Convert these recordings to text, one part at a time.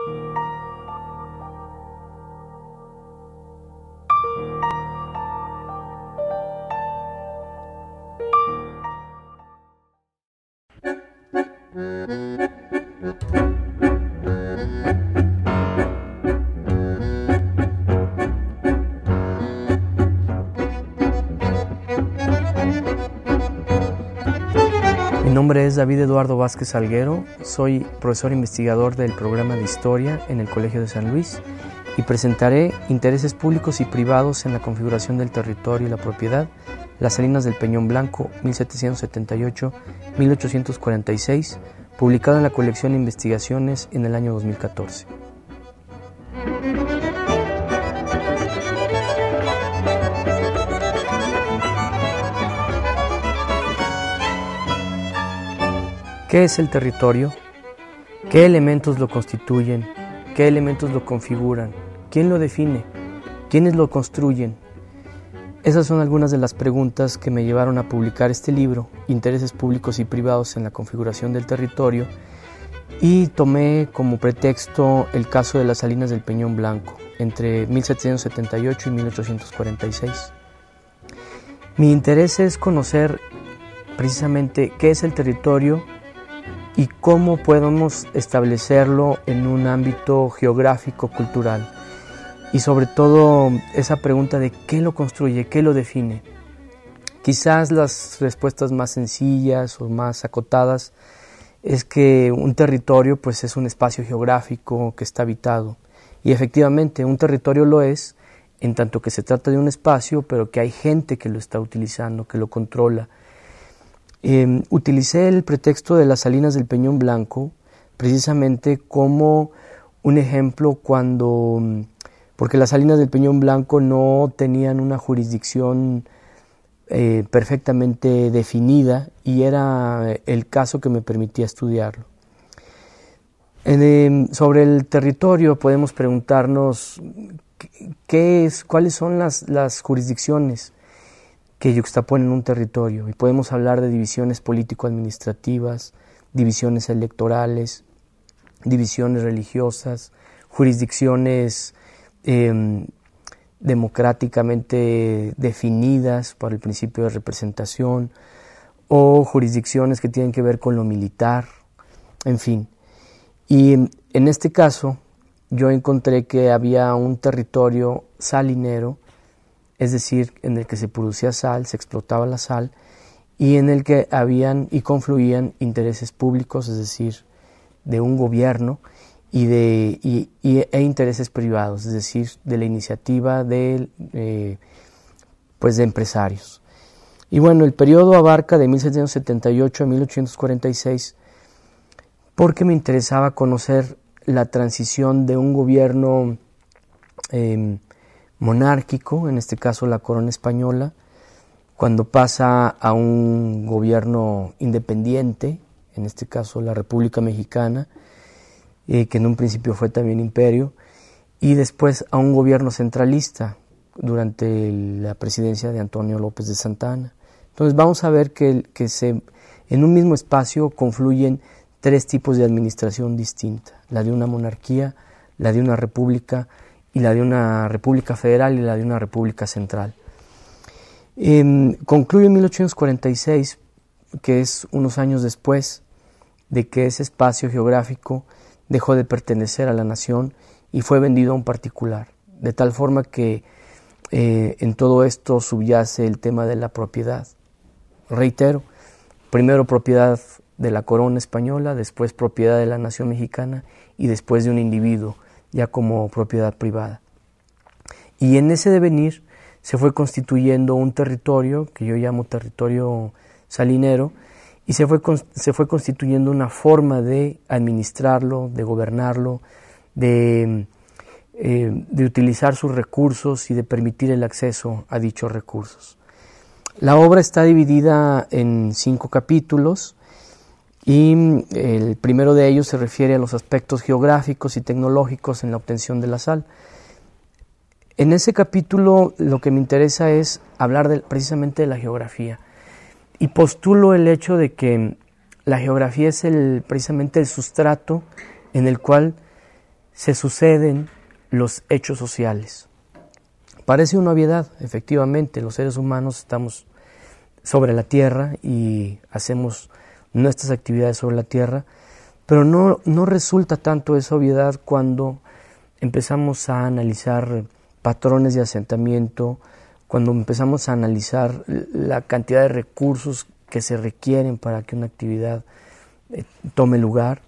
Mi nombre es David Eduardo Vázquez Salguero, soy profesor investigador del programa de Historia en el Colegio de San Luis y presentaré intereses públicos y privados en la configuración del territorio y la propiedad, Las Salinas del Peñón Blanco, 1778-1846, publicado en la colección Investigaciones en el año 2014. ¿Qué es el territorio? ¿Qué elementos lo constituyen? ¿Qué elementos lo configuran? ¿Quién lo define? ¿Quiénes lo construyen? Esas son algunas de las preguntas que me llevaron a publicar este libro, Intereses Públicos y Privados en la Configuración del Territorio, y tomé como pretexto el caso de las Salinas del Peñón Blanco, entre 1778 y 1846. Mi interés es conocer precisamente qué es el territorio y cómo podemos establecerlo en un ámbito geográfico, cultural. Y sobre todo esa pregunta de qué lo construye, qué lo define. Quizás las respuestas más sencillas o más acotadas es que un territorio pues es un espacio geográfico que está habitado. Y efectivamente un territorio lo es, en tanto que se trata de un espacio, pero que hay gente que lo está utilizando, que lo controla. Utilicé el pretexto de las Salinas del Peñón Blanco precisamente como un ejemplo porque las Salinas del Peñón Blanco no tenían una jurisdicción perfectamente definida y era el caso que me permitía estudiarlo. Sobre el territorio podemos preguntarnos cuáles son las jurisdicciones que yuxtaponen un territorio, y podemos hablar de divisiones político-administrativas, divisiones electorales, divisiones religiosas, jurisdicciones democráticamente definidas por el principio de representación, o jurisdicciones que tienen que ver con lo militar, en fin. Y en este caso yo encontré que había un territorio salinero, es decir, en el que se producía sal, se explotaba la sal, y en el que habían y confluían intereses públicos, es decir, de un gobierno, e intereses privados, es decir, de la iniciativa de empresarios. Y bueno, el periodo abarca de 1778 a 1846, porque me interesaba conocer la transición de un gobierno monárquico, en este caso la corona española, cuando pasa a un gobierno independiente, en este caso la República Mexicana, que en un principio fue también imperio, y después a un gobierno centralista durante la presidencia de Antonio López de Santa Anna. Entonces vamos a ver que en un mismo espacio confluyen tres tipos de administración distinta: la de una monarquía, la de una república, y la de una república federal y la de una república central. Concluye en 1846, que es unos años después de que ese espacio geográfico dejó de pertenecer a la nación y fue vendido a un particular, de tal forma que en todo esto subyace el tema de la propiedad. Reitero, primero propiedad de la corona española, después propiedad de la nación mexicana y después de un individuo, ya como propiedad privada. Y en ese devenir se fue constituyendo un territorio que yo llamo territorio salinero, y se fue constituyendo una forma de administrarlo, de gobernarlo, de utilizar sus recursos y de permitir el acceso a dichos recursos. La obra está dividida en 5 capítulos, y el primero de ellos se refiere a los aspectos geográficos y tecnológicos en la obtención de la sal. En ese capítulo lo que me interesa es hablar precisamente de la geografía, y postulo el hecho de que la geografía es precisamente el sustrato en el cual se suceden los hechos sociales. Parece una obviedad, efectivamente, los seres humanos estamos sobre la tierra y hacemos nuestras actividades sobre la tierra, pero no resulta tanto esa obviedad cuando empezamos a analizar patrones de asentamiento, cuando empezamos a analizar la cantidad de recursos que se requieren para que una actividad tome lugar,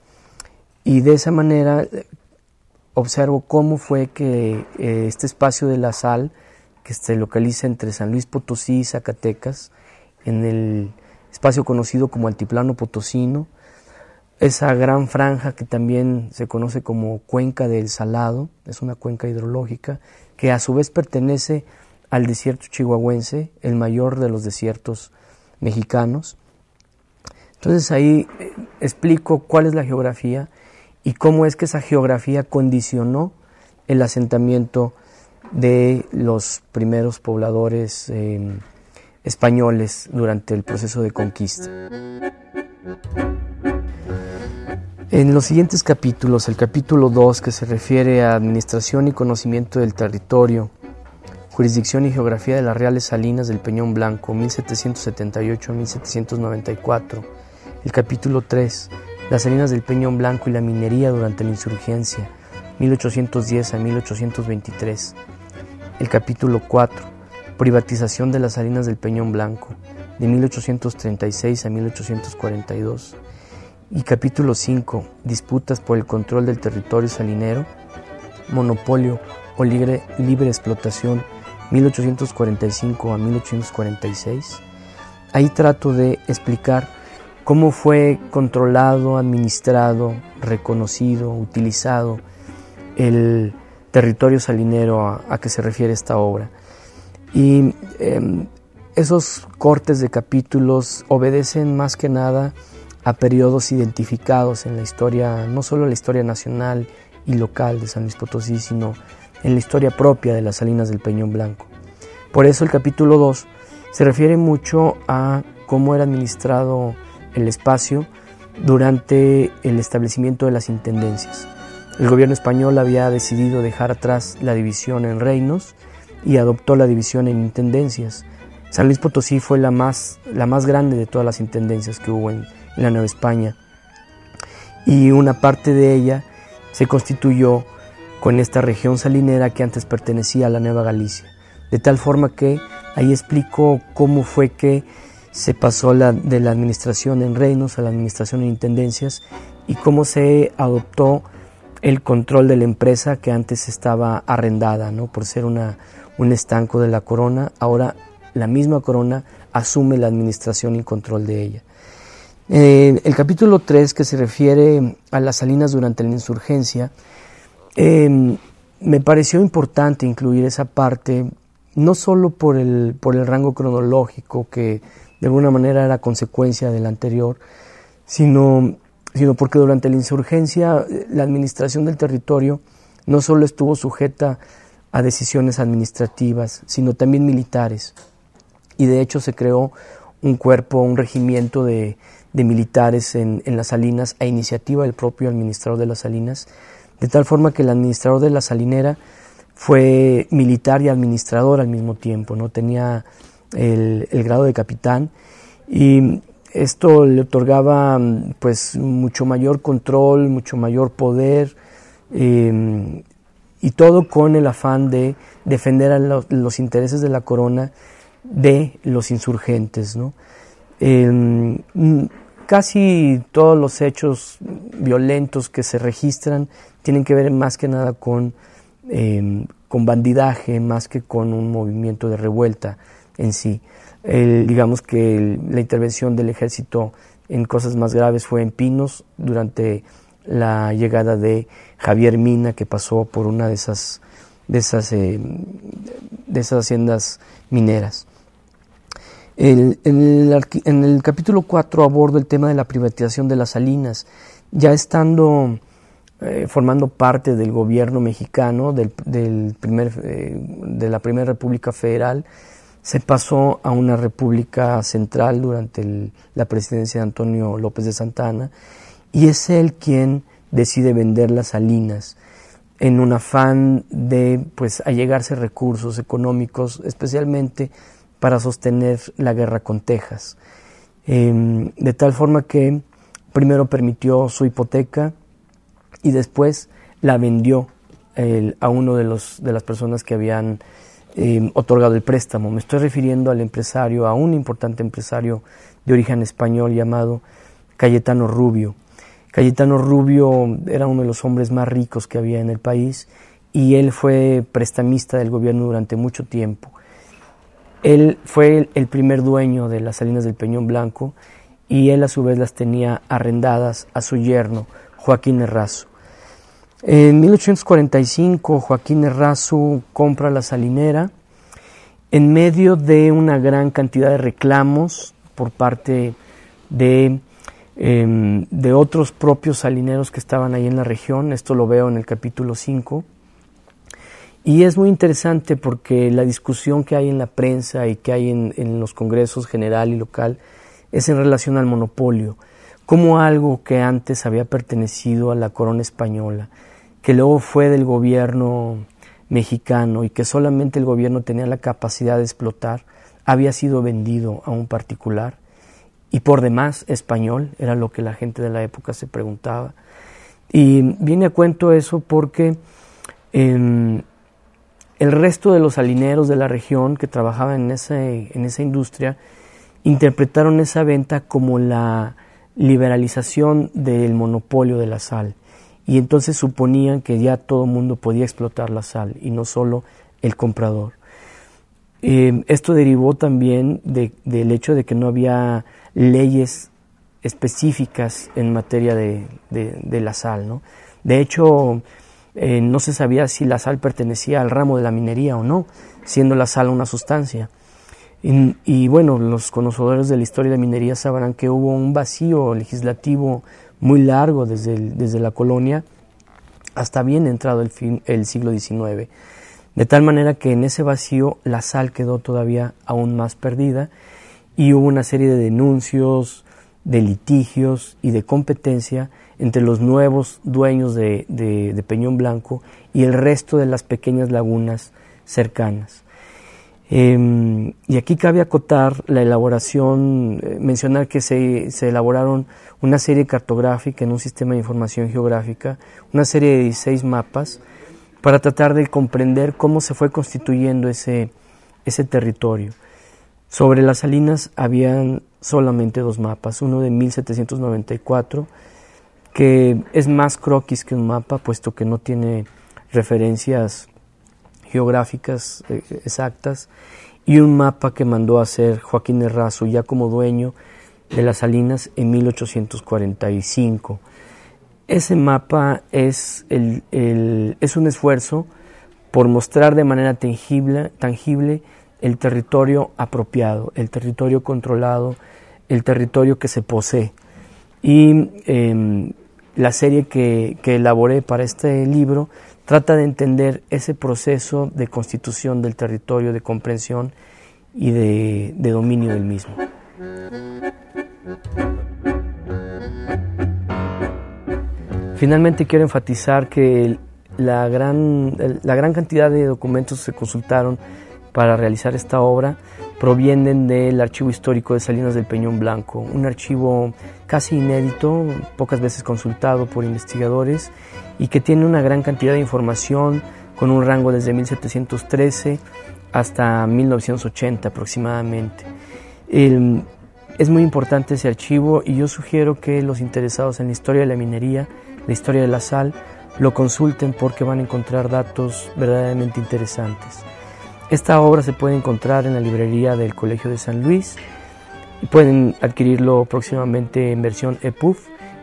y de esa manera observo cómo fue que este espacio de la sal, que se localiza entre San Luis Potosí y Zacatecas, en el espacio conocido como Altiplano Potosino, esa gran franja que también se conoce como Cuenca del Salado, es una cuenca hidrológica que a su vez pertenece al desierto chihuahuense, el mayor de los desiertos mexicanos. Entonces ahí explico cuál es la geografía y cómo es que esa geografía condicionó el asentamiento de los primeros pobladores españoles durante el proceso de conquista. En los siguientes capítulos, el capítulo 2, que se refiere a administración y conocimiento del territorio, jurisdicción y geografía de las Reales Salinas del Peñón Blanco, 1778 a 1794. El capítulo 3, las salinas del Peñón Blanco y la minería durante la insurgencia, 1810 a 1823. El capítulo 4, privatización de las salinas del Peñón Blanco, de 1836 a 1842. Y capítulo 5, disputas por el control del territorio salinero, monopolio o libre explotación, 1845 a 1846. Ahí trato de explicar cómo fue controlado, administrado, reconocido, utilizado el territorio salinero a que se refiere esta obra. Y esos cortes de capítulos obedecen más que nada a periodos identificados en la historia, no solo la historia nacional y local de San Luis Potosí, sino en la historia propia de las salinas del Peñón Blanco. Por eso el capítulo 2 se refiere mucho a cómo era administrado el espacio durante el establecimiento de las intendencias. El gobierno español había decidido dejar atrás la división en reinos y adoptó la división en intendencias. San Luis Potosí fue la más grande de todas las intendencias que hubo en la Nueva España, y una parte de ella se constituyó con esta región salinera que antes pertenecía a la Nueva Galicia, de tal forma que ahí explico cómo fue que se pasó de la administración en reinos a la administración en intendencias y cómo se adoptó el control de la empresa que antes estaba arrendada, ¿no? Por ser un estanco de la corona. Ahora la misma corona asume la administración y control de ella. El capítulo 3, que se refiere a las salinas durante la insurgencia, me pareció importante incluir esa parte, no solo por el rango cronológico, que de alguna manera era consecuencia del anterior, sino porque durante la insurgencia la administración del territorio no solo estuvo sujeta a decisiones administrativas, sino también militares. Y de hecho se creó un cuerpo, un regimiento de militares en las salinas a iniciativa del propio administrador de las salinas, de tal forma que el administrador de la salinera fue militar y administrador al mismo tiempo, ¿no? Tenía el grado de capitán, y esto le otorgaba pues mucho mayor control, mucho mayor poder, y todo con el afán de defender a los intereses de la corona de los insurgentes, ¿no? Casi todos los hechos violentos que se registran tienen que ver más que nada con bandidaje, más que con un movimiento de revuelta en sí. Digamos que la intervención del ejército en cosas más graves fue en Pinos durante la llegada de Javier Mina, que pasó por una de esas haciendas mineras. En el capítulo 4 abordo el tema de la privatización de las salinas. Ya estando formando parte del gobierno mexicano, de la primera República Federal, se pasó a una república central durante la presidencia de Antonio López de Santa Anna, y es él quien decide vender las salinas. en un afán de pues allegarse recursos económicos, especialmente para sostener la guerra con Texas. De tal forma que primero permitió su hipoteca y después la vendió a uno de las personas que habían otorgado el préstamo. Me estoy refiriendo al empresario, a un importante empresario de origen español llamado Cayetano Rubio. Cayetano Rubio era uno de los hombres más ricos que había en el país y él fue prestamista del gobierno durante mucho tiempo. Él fue el primer dueño de las salinas del Peñón Blanco y él a su vez las tenía arrendadas a su yerno, Joaquín Errazu. En 1845 Joaquín Errazu compra la salinera en medio de una gran cantidad de reclamos por parte de otros propios salineros que estaban ahí en la región. Esto lo veo en el capítulo 5. Y es muy interesante porque la discusión que hay en la prensa y que hay en los congresos general y local es en relación al monopolio, como algo que antes había pertenecido a la corona española, que luego fue del gobierno mexicano y que solamente el gobierno tenía la capacidad de explotar, había sido vendido a un particular y por demás español, era lo que la gente de la época se preguntaba. Y viene a cuento eso porque el resto de los salineros de la región que trabajaban en esa industria interpretaron esa venta como la liberalización del monopolio de la sal. Y entonces suponían que ya todo el mundo podía explotar la sal y no solo el comprador. Esto derivó también del hecho de que no había leyes específicas en materia de la sal, ¿no? De hecho, no se sabía si la sal pertenecía al ramo de la minería o no, siendo la sal una sustancia. Y bueno, los conocedores de la historia de la minería sabrán que hubo un vacío legislativo muy largo desde la colonia hasta bien entrado el siglo XIX, de tal manera que en ese vacío la sal quedó todavía aún más perdida y hubo una serie de denuncios, de litigios y de competencia entre los nuevos dueños de Peñón Blanco y el resto de las pequeñas lagunas cercanas. Y aquí cabe acotar la elaboración, mencionar que se elaboraron una serie cartográfica en un sistema de información geográfica, una serie de 16 mapas, para tratar de comprender cómo se fue constituyendo ese territorio. Sobre las salinas habían solamente 2 mapas, uno de 1794, que es más croquis que un mapa, puesto que no tiene referencias geográficas exactas, y un mapa que mandó a hacer Joaquín Errazu ya como dueño de las salinas en 1845. Ese mapa es un esfuerzo por mostrar de manera tangible el territorio apropiado, el territorio controlado, el territorio que se posee. Y la serie que elaboré para este libro trata de entender ese proceso de constitución del territorio, de comprensión y de dominio del mismo. Finalmente quiero enfatizar que la gran cantidad de documentos que se consultaron para realizar esta obra provienen del Archivo Histórico de Salinas del Peñón Blanco, un archivo casi inédito, pocas veces consultado por investigadores y que tiene una gran cantidad de información con un rango desde 1713 hasta 1980 aproximadamente. Es muy importante ese archivo y yo sugiero que los interesados en la historia de la minería, la historia de la sal, lo consulten porque van a encontrar datos verdaderamente interesantes. Esta obra se puede encontrar en la librería del Colegio de San Luis y pueden adquirirlo próximamente en versión EPUB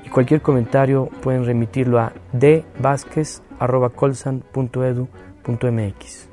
y cualquier comentario pueden remitirlo a dvasquez@colsan.edu.mx.